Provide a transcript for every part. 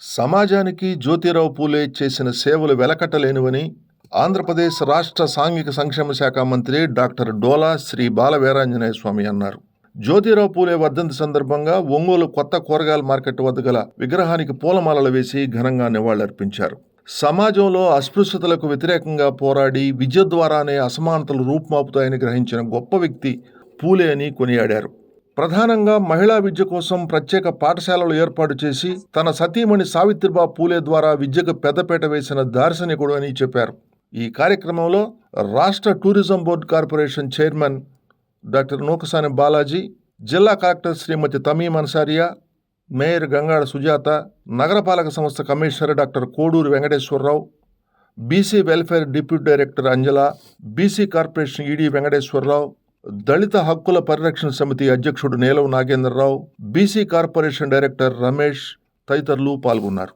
సమాజానికి జ్యోతిరావు పూలే చేసిన సేవలు వెలకట్టలేనివని ఆంధ్రప్రదేశ్ రాష్ట్ర సాంఘిక సంక్షేమ శాఖ మంత్రి డాక్టర్ డోలా శ్రీ బాల వీరాంజనేయ స్వామి అన్నారు. జ్యోతిరావు పూలే వర్ధంతి సందర్భంగా ఒంగోలు కొత్త కూరగాయల మార్కెట్ వద్ద గల విగ్రహానికి పూలమాలలు వేసి ఘనంగా నివాళులర్పించారు. సమాజంలో అస్పృశ్యతలకు వ్యతిరేకంగా పోరాడి విద్య ద్వారానే అసమానతలు రూపుమాపుతాయని గ్రహించిన గొప్ప వ్యక్తి పూలే అని కొనియాడారు. ప్రధానంగా మహిళా విద్య కోసం ప్రత్యేక పాఠశాలలు ఏర్పాటు చేసి తన సతీమణి సావిత్రిబా పూలే ద్వారా విద్యకు పెద్దపీట వేసిన దార్శనికుడు అని చెప్పారు. ఈ కార్యక్రమంలో రాష్ట్ర tourism board corporation chairman doctor Nukasani Balaji, జిల్లా కలెక్టర్ శ్రీమతి తమీం అన్సారియా, మేయర్ గంగాడ సుజాత, నగరపాలక సంస్థ commissioner doctor Koduru Venkateswara Rao, BC welfare deputy director Anjala, BC corporation ED Venkateswara Rao, దళిత హక్కుల పరిరక్షణ సమితి అధ్యక్షుడు Neelava Nagendra Rao, BC corporation director Ramesh తదితరులు పాల్గొన్నారు.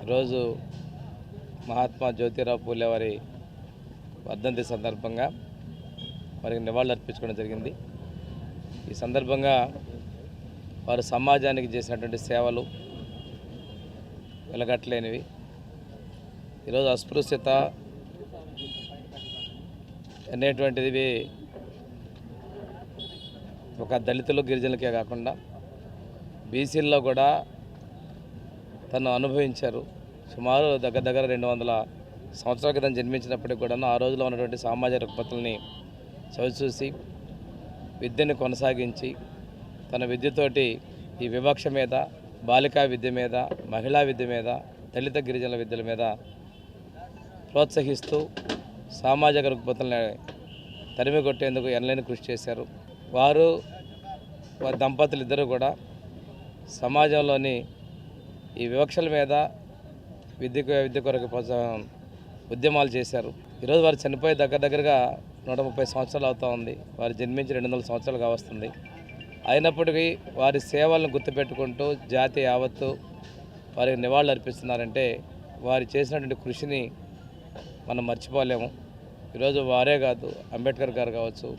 ఈరోజు మహాత్మా జ్యోతిరావు పూలే వారి వర్ధంతి సందర్భంగా వారికి నివాళులు అర్పించుకోవడం జరిగింది. ఈ సందర్భంగా వారు సమాజానికి చేసినటువంటి సేవలు వెలగట్లేనివి. ఈరోజు అస్పృశ్యత అనేటువంటిది ఒక దళితులు గిరిజనులకే కాకుండా బీసీల్లో కూడా తను అనుభవించారు. సుమారు దగ్గర 200 సంవత్సరాల క్రితం జన్మించినప్పటికీ కూడా ఆ రోజులో ఉన్నటువంటి సామాజిక రుగ్మతల్ని చవిచూసి విద్యను కొనసాగించి తన విద్యతోటి ఈ వివక్ష మీద, బాలికా విద్య మీద, మహిళా విద్య మీద, దళిత గిరిజనుల విద్యల మీద ప్రోత్సహిస్తూ సామాజిక రుగ్మతల్ని తరిమి కొట్టేందుకు ఎనలేని కృషి చేశారు. వారు వారి దంపతులు ఇద్దరు కూడా సమాజంలోని ఈ వివక్షల మీద విద్య కొరకు ఉద్యమాలు చేశారు. ఈరోజు వారు చనిపోయి దగ్గరగా 130 సంవత్సరాలు అవుతూ ఉంది. వారు జన్మించి 200 సంవత్సరాలుగా వస్తుంది. అయినప్పటికీ వారి సేవలను గుర్తుపెట్టుకుంటూ జాతి యావత్తు వారికి నివాళులు అర్పిస్తున్నారంటే వారు చేసినటువంటి కృషిని మనం మర్చిపోలేము. ఈరోజు వారే కాదు, అంబేద్కర్ గారు కావచ్చు,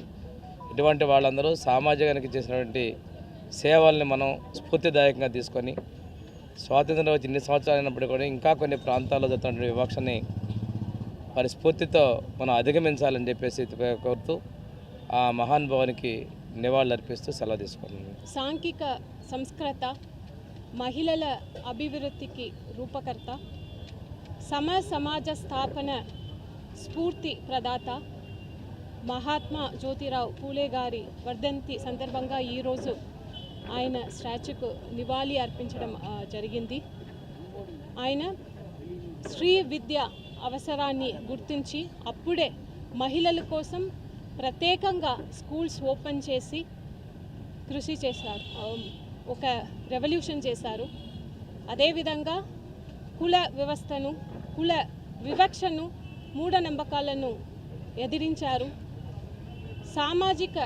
ఇటువంటి వాళ్ళందరూ సమాజానికి చేసినటువంటి సేవల్ని మనం స్ఫూర్తిదాయకంగా తీసుకొని స్వాతంత్రం వచ్చి ఇన్ని సంవత్సరాలు అయినప్పటికీ కూడా ఇంకా కొన్ని ప్రాంతాల్లో జరుగుతున్న వివక్షని వారి స్ఫూర్తితో మనం అధిగమించాలని చెప్పేసి కోరుతూ ఆ మహానుభావునికి నివాళులు అర్పిస్తూ సెలవు తీసుకుంటుంది. సాంఘిక సంస్కృత, మహిళల అభివృద్ధికి రూపకర్త, సమాజ స్థాపన స్ఫూర్తి ప్రదాత మహాత్మా జ్యోతిరావు పూలే గారి వర్ధంతి సందర్భంగా ఈరోజు ఆయన స్టాచ్యూకు నివాళి అర్పించడం జరిగింది. ఆయన స్త్రీ విద్య అవసరాన్ని గుర్తించి అప్పుడే మహిళల కోసం ప్రత్యేకంగా స్కూల్స్ ఓపెన్ చేసి కృషి చేశారు, ఒక రెవల్యూషన్ చేశారు. అదేవిధంగా కుల వ్యవస్థను, కుల వివక్షను, మూఢనమ్మకాలను ఎదిరించారు. సామాజిక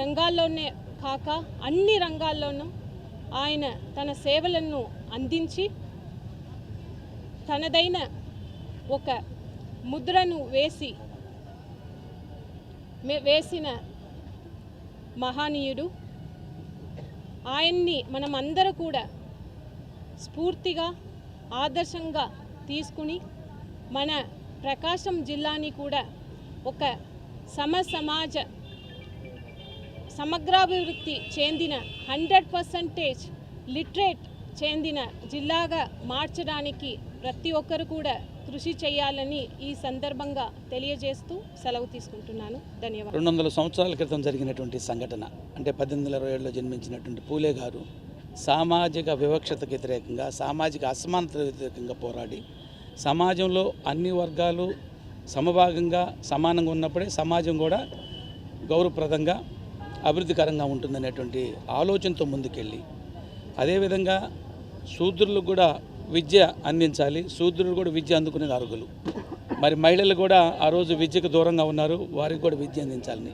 రంగాల్లోనే కాక అన్ని రంగాల్లోనూ ఆయన తన సేవలను అందించి తనదైన ఒక ముద్రను వేసిన మహనీయుడు. ఆయన్ని మనం అందరూ కూడా స్ఫూర్తిగా ఆదర్శంగా తీసుకుని మన ప్రకాశం జిల్లాని కూడా ఒక సమాజ సమగ్రాభివృద్ధి చెందిన 100% లిటరేట్ చెందిన జిల్లాగా మార్చడానికి ప్రతి ఒక్కరు కూడా కృషి చేయాలని ఈ సందర్భంగా తెలియజేస్తూ సెలవు తీసుకుంటున్నాను. ధన్యవాదాలు. 200 సంవత్సరాల క్రితం జరిగినటువంటి సంఘటన అంటే 1827లో జన్మించినటువంటి పూలే గారు సామాజిక వివక్షతకు వ్యతిరేకంగా, సామాజిక అసమానతకు వ్యతిరేకంగా పోరాడి సమాజంలో అన్ని వర్గాలు సమభాగంగా సమానంగా ఉన్నప్పుడే సమాజం కూడా గౌరవప్రదంగా అభివృద్ధికరంగా ఉంటుందనేటువంటి ఆలోచనతో ముందుకెళ్ళి, అదేవిధంగా శూద్రులకు కూడా విద్య అందించాలి, శూద్రులు కూడా విద్య అందుకునేది అర్హులు, మరి మహిళలు కూడా ఆ రోజు విద్యకు దూరంగా ఉన్నారు, వారికి కూడా విద్య అందించాలని,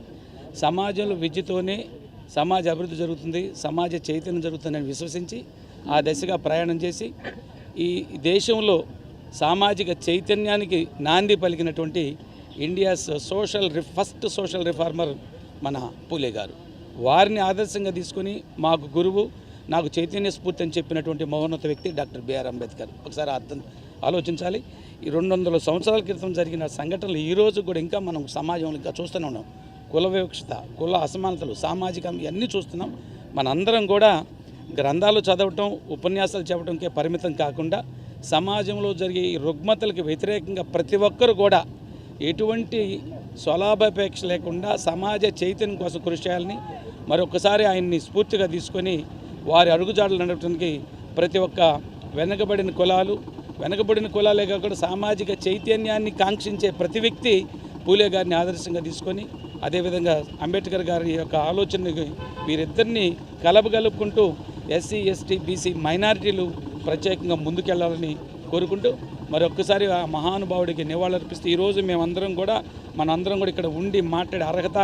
సమాజంలో విద్యతోనే సమాజ అభివృద్ధి జరుగుతుంది, సమాజ చైతన్యం జరుగుతుందని విశ్వసించి ఆ దిశగా ప్రయాణం చేసి ఈ దేశంలో సామాజిక చైతన్యానికి నాంది పలికినటువంటి ఇండియాస్ ఫస్ట్ సోషల్ రిఫార్మర్ మన పూలే గారు. వారిని ఆదర్శంగా తీసుకొని మాకు గురువు, నాకు చైతన్య స్ఫూర్తి అని చెప్పినటువంటి మహోన్నత వ్యక్తి డాక్టర్ బిఆర్ అంబేద్కర్. ఒకసారి ఆలోచించాలి. ఈ 200 సంవత్సరాల క్రితం జరిగిన సంఘటనలు ఈరోజు కూడా ఇంకా మనం సమాజంలో ఇంకా చూస్తూనే ఉన్నాం. కుల వివక్షత, కుల అసమానతలు, సామాజికం ఇవన్నీ చూస్తున్నాం. మనందరం కూడా గ్రంథాలు చదవటం, ఉపన్యాసాలు చెప్పడంకే పరిమితం కాకుండా సమాజంలో జరిగే ఈ రుగ్మతలకు వ్యతిరేకంగా ప్రతి ఒక్కరు కూడా ఎటువంటి స్వలాభాపేక్ష లేకుండా సమాజ చైతన్యం కోసం కృషి చేయాలని మరొకసారి ఆయన్ని స్ఫూర్తిగా తీసుకొని వారి అడుగుజాడలు నడవడానికి ప్రతి ఒక్క వెనకబడిన కులాలే కాకుండా సామాజిక చైతన్యాన్ని కాంక్షించే ప్రతి వ్యక్తి పూలే గారిని ఆదర్శంగా తీసుకొని, అదేవిధంగా అంబేద్కర్ గారి యొక్క ఆలోచనని వీరిద్దరిని కలుపుకుంటూ ఎస్సీ, ఎస్టీ, బీసీ మైనారిటీలు ప్రత్యేకంగా ముందుకెళ్లాలని కోరుకుంటూ మరొక్కసారి ఆ మహానుభావుడికి నివాళులర్పిస్తూ ఈరోజు మనందరం కూడా ఇక్కడ ఉండి మాట్లాడే అర్హత,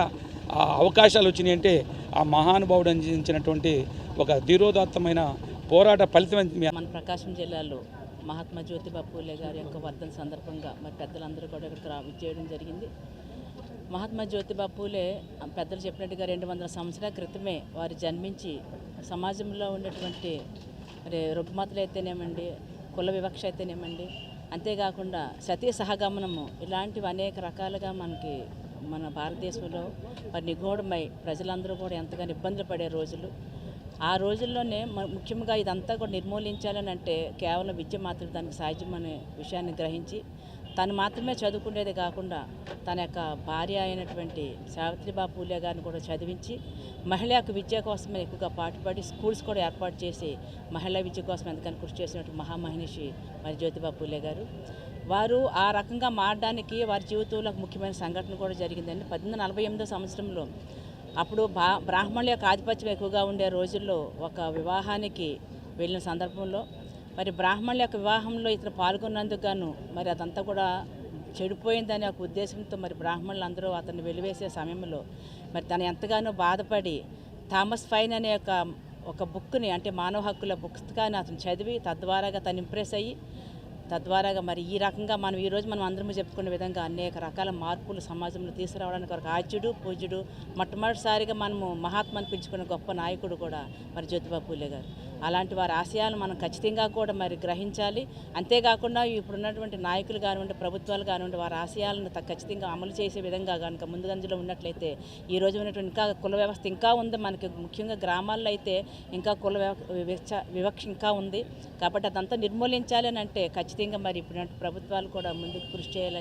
ఆ అవకాశాలు వచ్చినాయి అంటే ఆ మహానుభావుడు అందించినటువంటి ఒక ధీరోదాత్తమైన పోరాట ఫలితం. మన ప్రకాశం జిల్లాలో మహాత్మా జ్యోతిబా పూలే గారి యొక్క వర్ధన సందర్భంగా మరి పెద్దలందరూ కూడా ఇక్కడికి విచ్చేయడం జరిగింది. మహాత్మా జ్యోతిబా పూలే పెద్దలు చెప్పినట్టుగా 200 సంవత్సరాల క్రితమే వారు జన్మించి సమాజంలో ఉన్నటువంటి మరి రుగ్మతలు అయితేనేమండి, కుల వివక్ష అయితేనేమండి, అంతేకాకుండా సతీ సహగమనము ఇలాంటివి అనేక రకాలుగా మన భారతదేశంలో మరి నిగూఢమై ప్రజలందరూ కూడా ఎంతగానో ఇబ్బందులు పడే రోజులు. ఆ రోజుల్లోనే ముఖ్యంగా ఇదంతా కూడా నిర్మూలించాలని అంటే కేవలం విద్య మాత్రమే దానికి సాధ్యమనే విషయాన్ని గ్రహించి తను మాత్రమే చదువుకునేది కాకుండా తన యొక్క భార్య అయినటువంటి సావిత్రిబాయి పూలే గారిని కూడా చదివించి మహిళా విద్య కోసమే ఎక్కువగా పాటుపడి స్కూల్స్ కూడా ఏర్పాటు చేసి మహిళా విద్య కోసం ఎంతగానో కృషి చేసినటువంటి మహామహిషి మరి జ్యోతిబా పూలే గారు. వారు ఆ రకంగా మారడానికి వారి జీవితంలో ముఖ్యమైన సంఘటన కూడా జరిగిందండి. 1848 సంవత్సరంలో అప్పుడు బ్రాహ్మణుల యొక్క ఆధిపత్యం ఎక్కువగా ఉండే రోజుల్లో ఒక వివాహానికి వెళ్ళిన సందర్భంలో మరి బ్రాహ్మణుల యొక్క వివాహంలో ఇతను పాల్గొన్నందుకు గాను మరి అదంతా కూడా చెడిపోయిందనే ఒక ఉద్దేశంతో మరి బ్రాహ్మణులందరూ అతన్ని వెలివేసే సమయంలో మరి తను ఎంతగానో బాధపడి థామస్ ఫైన్ అనే ఒక బుక్ని, అంటే మానవ హక్కుల పుస్తకాన్ని అతను చదివి తద్వారాగా తను ఇంప్రెస్ అయ్యి తద్వారాగా మరి ఈ రకంగా ఈరోజు మనం అందరము చెప్పుకునే విధంగా అనేక రకాల మార్పులు సమాజంలో తీసుకురావడానికి ఒక ఆద్యుడు, పూజ్యుడు, మొట్టమొదటిసారిగా మనము మహాత్మాని పిలుచుకునే గొప్ప నాయకుడు కూడా మరి జ్యోతిబా పూలే గారు. అలాంటి వారి ఆశయాలను మనం ఖచ్చితంగా కూడా మరి గ్రహించాలి. అంతేకాకుండా ఇప్పుడున్నటువంటి నాయకులు కానివ్వండి, ప్రభుత్వాలు కానివ్వండి, వారి ఆశయాలను ఖచ్చితంగా అమలు చేసే విధంగా కనుక ముందుగంజలో ఉన్నట్లయితే ఈ రోజు ఉన్నటువంటి ఇంకా కుల వ్యవస్థ ఇంకా ఉంది. మనకి ముఖ్యంగా గ్రామాల్లో అయితే ఇంకా కుల వివక్ష ఇంకా ఉంది. కాబట్టి అదంతా నిర్మూలించాలి అని అంటే ఖచ్చితంగా మరి ఇప్పుడున్నటువంటి ప్రభుత్వాలు కూడా ముందుకు కృషి చేయాలని